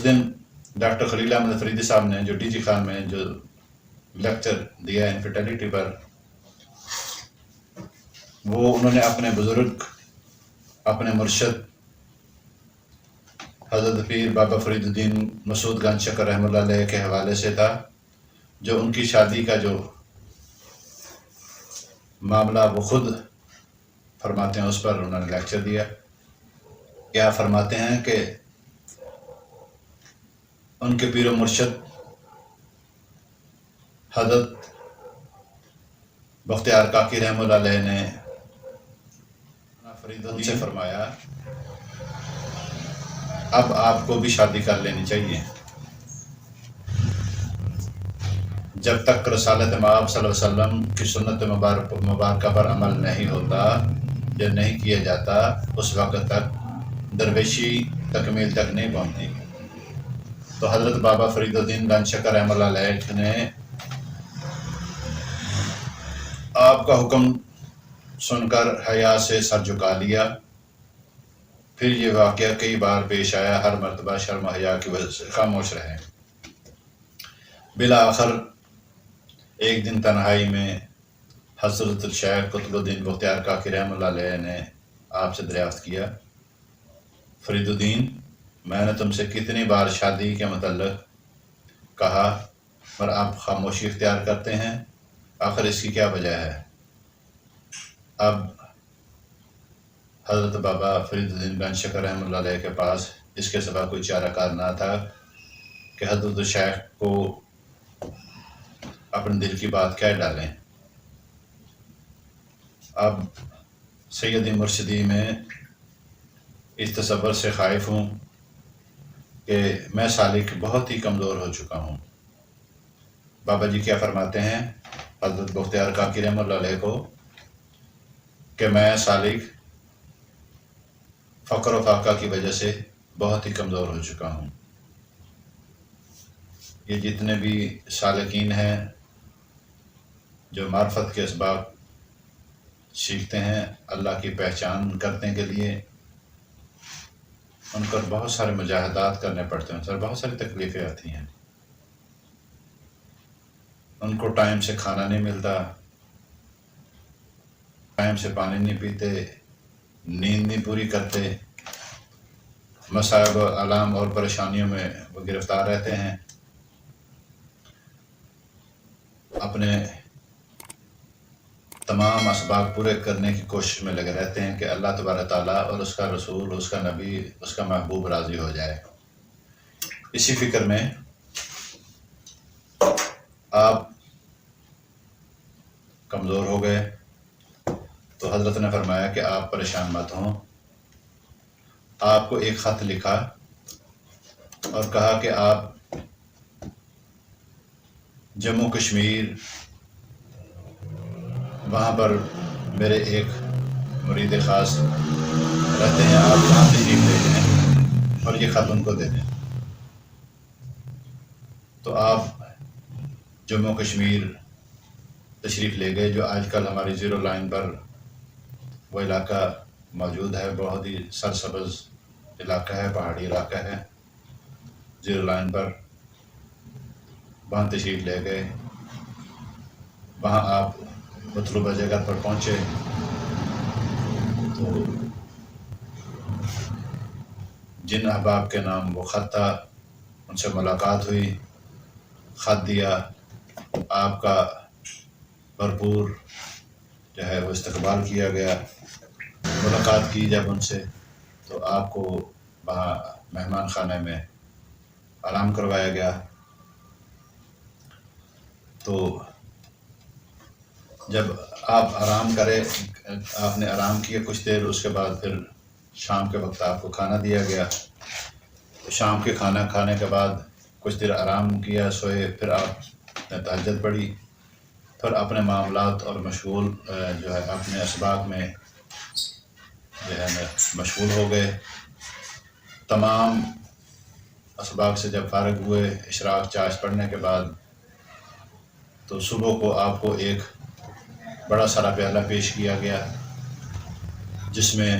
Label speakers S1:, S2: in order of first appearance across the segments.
S1: اس دن doctor خلیل احمد فریدی صاحب نے جو ڈی جی خان میں جو لیکچر دیا انفرٹیلٹی پر، وہ انہوں نے اپنے بزرگ، اپنے مرشد حضرت پیر بابا فرید الدین مسعود گنج شکر رحمۃ اللہ علیہ کے حوالے سے تھا، جو ان کی شادی کا جو معاملہ وہ خود فرماتے ہیں، اس پر انہوں نے لیکچر دیا۔ کیا فرماتے ہیں کہ ان کے پیر و مرشد حضرت بختیار کاکی رحمۃ اللہ علیہ نے فرید الدین سے فرمایا، اب آپ کو بھی شادی کر لینی چاہیے۔ جب تک رسالت مآب صلی اللہ علیہ وسلم کی سنت مبارکہ پر عمل نہیں ہوتا یا نہیں کیا جاتا، اس وقت تک درویشی تکمیل تک نہیں پہنچتی۔ تو حضرت بابا فرید الدین گنج شکر رحمۃ اللہ علیہ نے آپ کا حکم سن کر حیا سے سر جھکا لیا۔ پھر یہ واقعہ کئی بار پیش آیا، ہر مرتبہ شرم و حیا کی وجہ سے خاموش رہے۔ بالآخر ایک دن تنہائی میں حضرت الشیخ قطب الدین بختیار کاکی رحمۃ اللہ علیہ نے آپ سے دریافت کیا، فرید الدین، میں نے تم سے کتنی بار شادی کے متعلق کہا پر آپ خاموشی اختیار کرتے ہیں، آخر اس کی کیا وجہ ہے؟ اب حضرت بابا فرید الدین گنج شکر رحمۃ اللہ علیہ کے پاس اس کے سوا کوئی چارہ کار نہ تھا کہ حضرت الشیخ کو اپنے دل کی بات کہہ ڈالیں۔ اب سیدی مرشدی میں اس تصور سے خائف ہوں کہ میں سالک بہت ہی کمزور ہو چکا ہوں۔ بابا جی کیا فرماتے ہیں حضرت بختیار کاکی رحمۃ اللہ علیہ کو کہ میں سالک فقر و فاقہ کی وجہ سے بہت ہی کمزور ہو چکا ہوں۔ یہ جتنے بھی سالکین ہیں جو معرفت کے اسباب سیکھتے ہیں اللہ کی پہچان کرنے کے لیے، ان پر بہت سارے مجاہدات کرنے پڑتے ہیں، ان پر بہت ساری تکلیفیں آتی ہیں۔ ان کو ٹائم سے کھانا نہیں ملتا، ٹائم سے پانی نہیں پیتے، نیند نہیں پوری کرتے، مصائب آلام اور پریشانیوں میں وہ گرفتار رہتے ہیں، اپنے تمام اسباب پورے کرنے کی کوشش میں لگے رہتے ہیں کہ اللہ تبارک تعالیٰ اور اس کا رسول، اس کا نبی، اس کا محبوب راضی ہو جائے۔ اسی فکر میں آپ کمزور ہو گئے تو حضرت نے فرمایا کہ آپ پریشان مت ہوں۔ آپ کو ایک خط لکھا اور کہا کہ آپ جموں کشمیر وہاں پر میرے ایک مرید خاص رہتے ہیں، آپ وہاں تشریف لے جائیں اور یہ خط ان کو دے دیں۔ تو آپ جموں کشمیر تشریف لے گئے، جو آج کل ہماری زیرو لائن پر وہ علاقہ موجود ہے، بہت ہی سرسبز علاقہ ہے، پہاڑی علاقہ ہے، زیرو لائن پر وہاں تشریف لے گئے۔ وہاں آپ مطلوبہ جگہ پر پہنچے تو جن احباب کے نام وہ خط تھا ان سے ملاقات ہوئی، خط دیا، آپ کا بھرپور جو ہے وہ استقبال کیا گیا۔ ملاقات کی جب ان سے تو آپ کو وہاں مہمان خانے میں آرام کروایا گیا۔ تو جب آپ آرام کرے، آپ نے آرام کیا کچھ دیر، اس کے بعد پھر شام کے وقت آپ کو کھانا دیا گیا۔ شام کے کھانا کھانے کے بعد کچھ دیر آرام کیا، سوئے، پھر آپ نے تہجد پڑھی، پھر اپنے معاملات اور مشغول جو ہے اپنے اسباق میں جو ہے مشغول ہو گئے۔ تمام اسباق سے جب فارغ ہوئے، اشراق چاش پڑھنے کے بعد، تو صبح کو آپ کو ایک بڑا سارا پیالہ پیش کیا گیا جس میں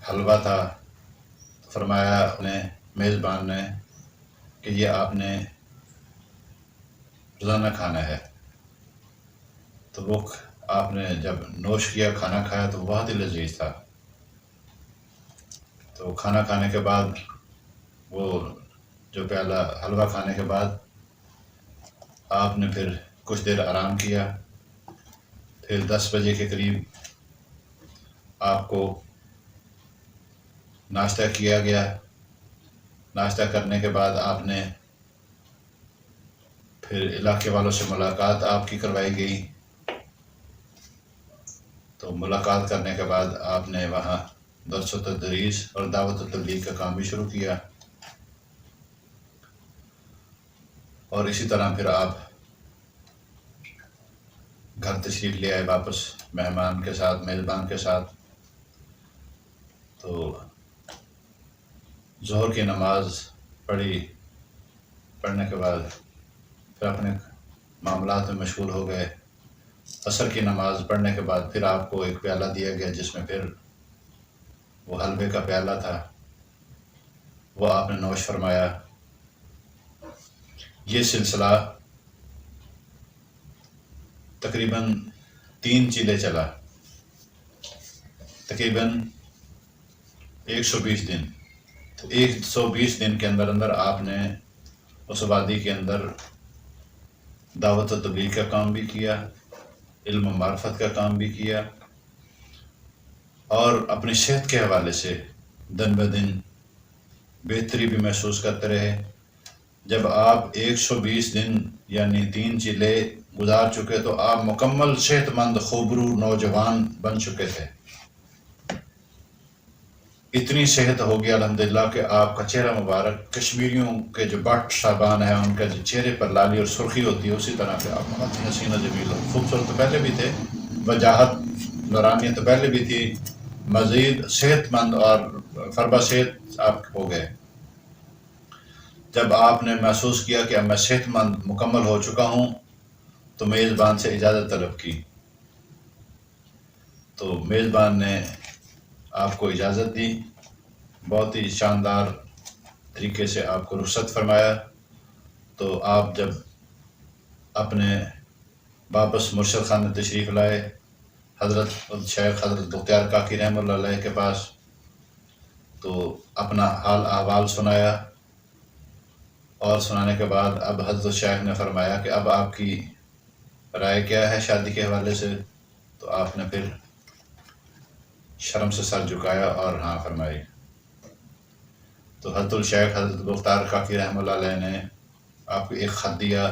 S1: حلوہ تھا۔ فرمایا میزبان نے کہ یہ آپ نے روزانہ کھانا ہے. تو وہ آپ نے جب نوش کیا، کھانا کھایا تو بہت ہی لذیذ تھا. تو کھانا کھانے کے بعد وہ جو پیالہ حلوہ کھانے کے بعد آپ نے پھر کچھ دیر آرام کیا. پھر 10 بجے کے قریب آپ کو ناشتہ کیا گیا. ناشتہ کرنے کے بعد آپ نے پھر علاقے والوں سے ملاقات آپ کی کروائی گئی. تو ملاقات کرنے کے بعد آپ نے وہاں درس و تدریس اور دعوت و تبلیغ کا کام بھی شروع کیا. اور اسی طرح پھر آپ گھر تشریف لے آئے واپس مہمان کے ساتھ، میزبان کے ساتھ. تو ظہر کی نماز پڑھنے کے بعد پھر اپنے معاملات میں مشغول ہو گئے. عصر کی نماز پڑھنے کے بعد پھر آپ کو ایک پیالہ دیا گیا جس میں پھر وہ حلوے کا پیالہ تھا، وہ آپ نے نوش فرمایا. یہ سلسلہ تقریباً 3 چیلے چلا، تقریباً 120 دن. تو 120 دن کے اندر آپ نے اس وادی کے اندر دعوت و تبلیغ کا کام بھی کیا، علم و معرفت کا کام بھی کیا، اور اپنی صحت کے حوالے سے دن بدن بہتری بھی محسوس کرتے رہے. جب آپ 120 دن یعنی 3 چیلے گزار چکے تو آپ مکمل صحت مند خوبرو نوجوان بن چکے تھے. اتنی صحت ہو گیا الحمدللہ کہ آپ کا چہرہ مبارک کشمیریوں کے جو بٹ صاحبان ہیں ان کا جو چہرے پر لالی اور سرخی ہوتی ہے اسی طرح سے آپ بہت ہی حسین و جمیل اور خوبصورت تو پہلے بھی تھے، وجاہت نورانیت تو پہلے بھی تھی، مزید صحت مند اور فربا صحت آپ ہو گئے. جب آپ نے محسوس کیا کہ اب میں صحت مند مکمل ہو چکا ہوں تو میزبان سے اجازت طلب کی. تو میزبان نے آپ کو اجازت دی، بہت ہی شاندار طریقے سے آپ کو رخصت فرمایا. تو آپ جب اپنے واپس مرشد خانہ تشریف لائے حضرت شیخ حضرت بختیار کاکی رحمۃ اللہ علیہ کے پاس، تو اپنا حال احوال سنایا. اور سنانے کے بعد اب حضرت شیخ نے فرمایا کہ اب آپ کی رائے کیا ہے شادی کے حوالے سے. تو آپ نے پھر شرم سے سر جھکایا اور ہاں فرمائی. تو حضرت الشیخ حضرت بختیار کاکی رحمۃ اللہ علیہ نے آپ کو ایک خط دیا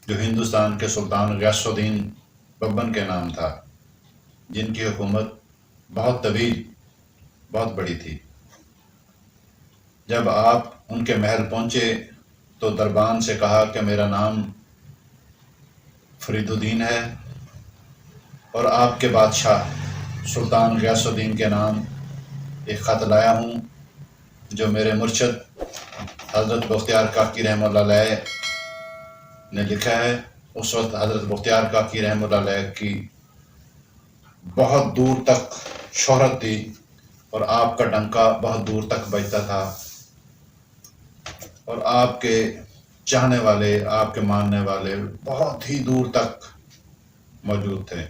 S1: جو ہندوستان کے سلطان غیاث الدین ببن کے نام تھا، جن کی حکومت بہت طویل، بہت بڑی تھی. جب آپ ان کے محل پہنچے تو دربان سے کہا کہ میرا نام فرید الدین ہے اور آپ کے بادشاہ سلطان غیاث الدین کے نام ایک خط لایا ہوں جو میرے مرشد حضرت بختیار کاکی رحمۃ اللہ علیہ نے لکھا ہے. اس وقت حضرت بختیار کاکی رحمۃ اللہ علیہ کی بہت دور تک شہرت تھی اور آپ کا ڈنکا بہت دور تک بجتا تھا اور آپ کے چاہنے والے، آپ کے ماننے والے بہت ہی دور تک موجود تھے.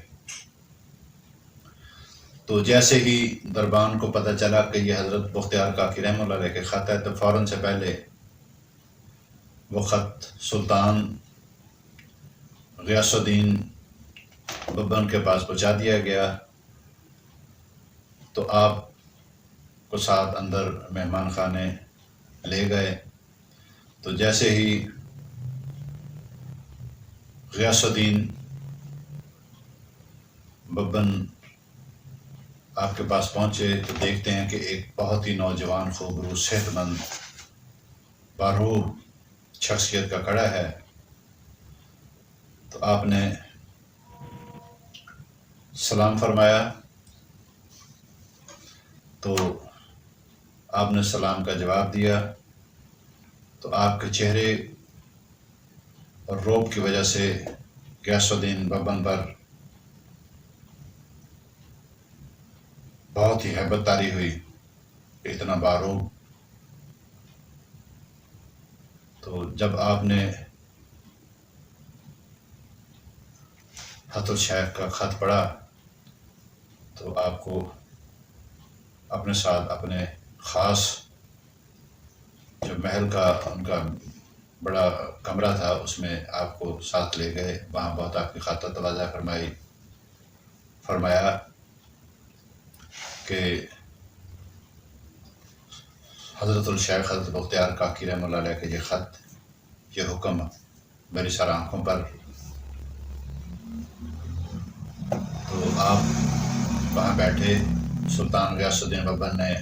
S1: تو جیسے ہی دربان کو پتہ چلا کہ یہ حضرت بختیار کاکی رحمۃ اللہ علیہ کے خط ہے تو فوراً سے پہلے وہ خط سلطان غیاث الدین ببن کے پاس پہنچا دیا گیا. تو آپ کو ساتھ اندر مہمان خانے لے گئے. تو جیسے ہی غیاث الدین ببن آپ کے پاس پہنچے تو دیکھتے ہیں کہ ایک بہت ہی نوجوان خوبرو صحت مند باروب شخصیت کا کھڑا ہے. تو آپ نے سلام فرمایا. تو آپ نے سلام کا جواب دیا تو آپ کے چہرے اور روب کی وجہ سے غیاث الدین ببن پر بہت ہی ہیبت طاری ہوئی. اتنا باروب تو جب آپ نے حضرت الشیخ کا خط پڑھا تو آپ کو اپنے ساتھ اپنے خاص جو محل کا ان کا بڑا کمرہ تھا اس میں آپ کو ساتھ لے گئے، وہاں بہت آپ کی خاطر تواضع فرمایا کہ حضرت الشیخ حضرت بختیار کاکی رحمۃ اللہ علیہ کے یہ خط، یہ حکم میری سر آنکھوں پر، تو آپ وہاں بیٹھے۔ سلطان غیاث الدین ببن نے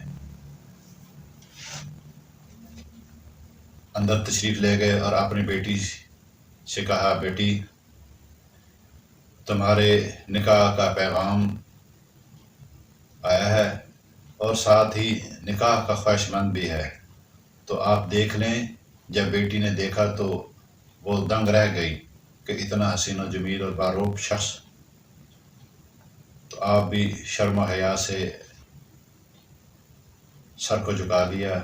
S1: اندر تشریف لے گئے اور اپنی بیٹی سے کہا، بیٹی تمہارے نکاح کا پیغام آیا ہے اور ساتھ ہی نکاح کا خواہش مند بھی ہے، تو آپ دیکھ لیں۔ جب بیٹی نے دیکھا تو وہ دنگ رہ گئی کہ اتنا حسین و جمیل اور باروب شخص، تو آپ بھی شرم و حیا سے سر کو جھکا لیا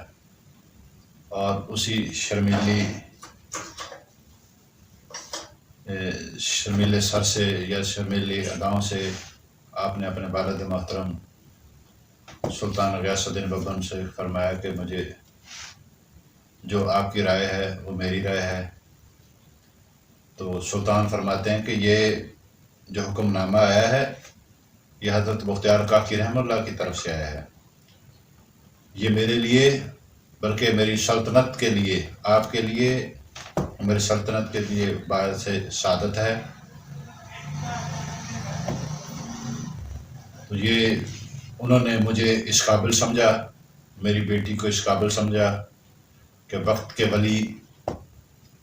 S1: اور اسی شرمیلے سر سے یا شرمیلی اداؤں سے آپ نے اپنے والد محترم سلطان غیاث الدین ببن سے فرمایا کہ مجھے جو آپ کی رائے ہے وہ میری رائے ہے۔ تو سلطان فرماتے ہیں کہ یہ جو حکم نامہ آیا ہے یہ حضرت بختیار کاکی رحمۃ اللہ کی طرف سے آیا ہے، یہ میرے لیے بلکہ میری سلطنت کے لیے، آپ کے لیے، میری سلطنت کے لیے باعث سعادت ہے۔ تو یہ انہوں نے مجھے اس قابل سمجھا، میری بیٹی کو اس قابل سمجھا کہ وقت کے ولی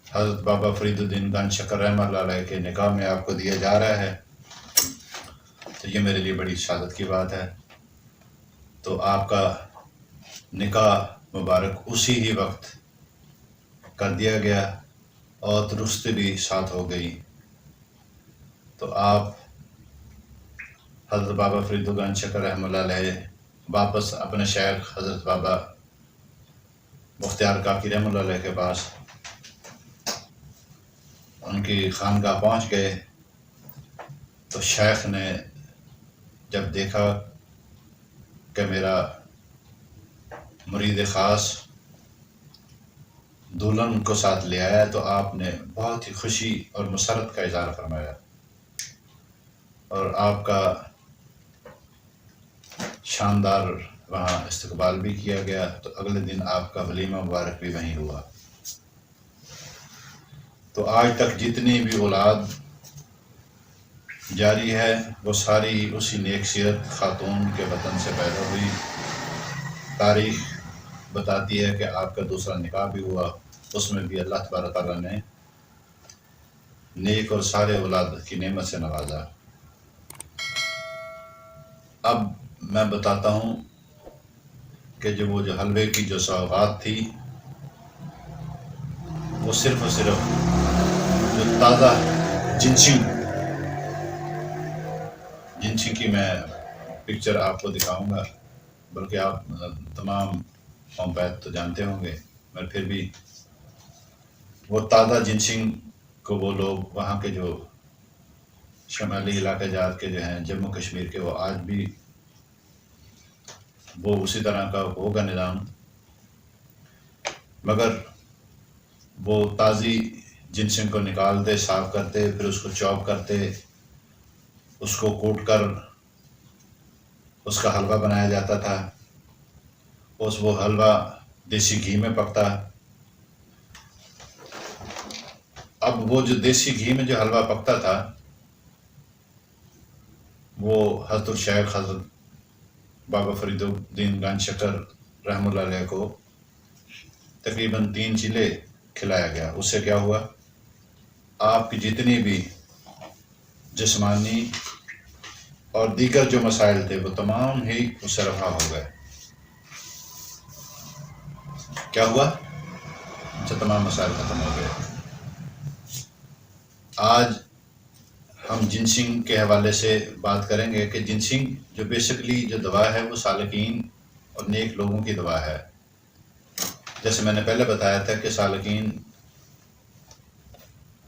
S1: حضرت بابا فرید الدین گنج شکر رحمۃ اللہ علیہ کے نکاح میں آپ کو دیا جا رہا ہے، تو یہ میرے لیے بڑی سعادت کی بات ہے۔ تو آپ کا نکاح مبارک اسی ہی وقت کر دیا گیا اور درست بھی ساتھ ہو گئی۔ تو آپ حضرت بابا فرید گنج شکر رحمۃ اللہ علیہ واپس اپنے شیخ حضرت بابا بختیار کاکی رحمۃ اللہ علیہ کے پاس ان کی خانقاہ پہنچ گئے۔ تو شیخ نے جب دیکھا کہ میرا مرید خاص دلہن کو ساتھ لے آیا تو آپ نے بہت ہی خوشی اور مسرت کا اظہار فرمایا اور آپ کا شاندار وہاں استقبال بھی کیا گیا۔ تو اگلے دن آپ کا ولیمہ مبارک بھی وہیں ہوا۔ تو آج تک جتنی بھی اولاد جاری ہے وہ ساری اسی نیک سیرت خاتون کے وطن سے پیدا ہوئی۔ تاریخ بتاتی ہے کہ آپ کا دوسرا نکاح بھی ہوا، اس میں بھی اللہ تبارک تعالیٰ نے نیک اور سارے اولاد کی نعمت سے نوازا۔ اب میں بتاتا ہوں کہ جو حلوے کی جو سوغات تھی وہ صرف اور صرف جو تازہ جنسنگ کی میں پکچر آپ کو دکھاؤں گا، بلکہ آپ تمام قوم پید تو جانتے ہوں گے، مگر پھر بھی وہ تازہ جنسنگ کو وہ لوگ وہاں کے جو شمالی علاقے جات کے جو ہیں جموں کشمیر کے، وہ آج بھی وہ اسی طرح کا ہوگا نظام، مگر وہ تازی جنسنگ کو نکالتے، صاف کرتے، پھر اس کو چاپ کرتے، اس کو کوٹ کر اس کا حلوہ بنایا جاتا تھا۔ وہ حلوہ دیسی گھی میں پکتا۔ اب وہ جو دیسی گھی میں جو حلوہ پکتا تھا وہ حضرت الشیخ حضرت بابا فرید الدین گنج شکر رحمۃ اللہ علیہ کو تقریباً 3 چیلے کھلایا گیا۔ اس سے کیا ہوا، آپ کی جتنی بھی جسمانی اور دیگر جو مسائل تھے وہ تمام ہی اس سے رفع ہو گئے۔ کیا ہوا، ان سے تمام مسائل ختم ہو گئے۔ آج ہم جنسنگ کے حوالے سے بات کریں گے کہ جنسنگ جو بیسکلی جو دوا ہے وہ سالکین اور نیک لوگوں کی دوا ہے۔ جیسے میں نے پہلے بتایا تھا کہ سالکین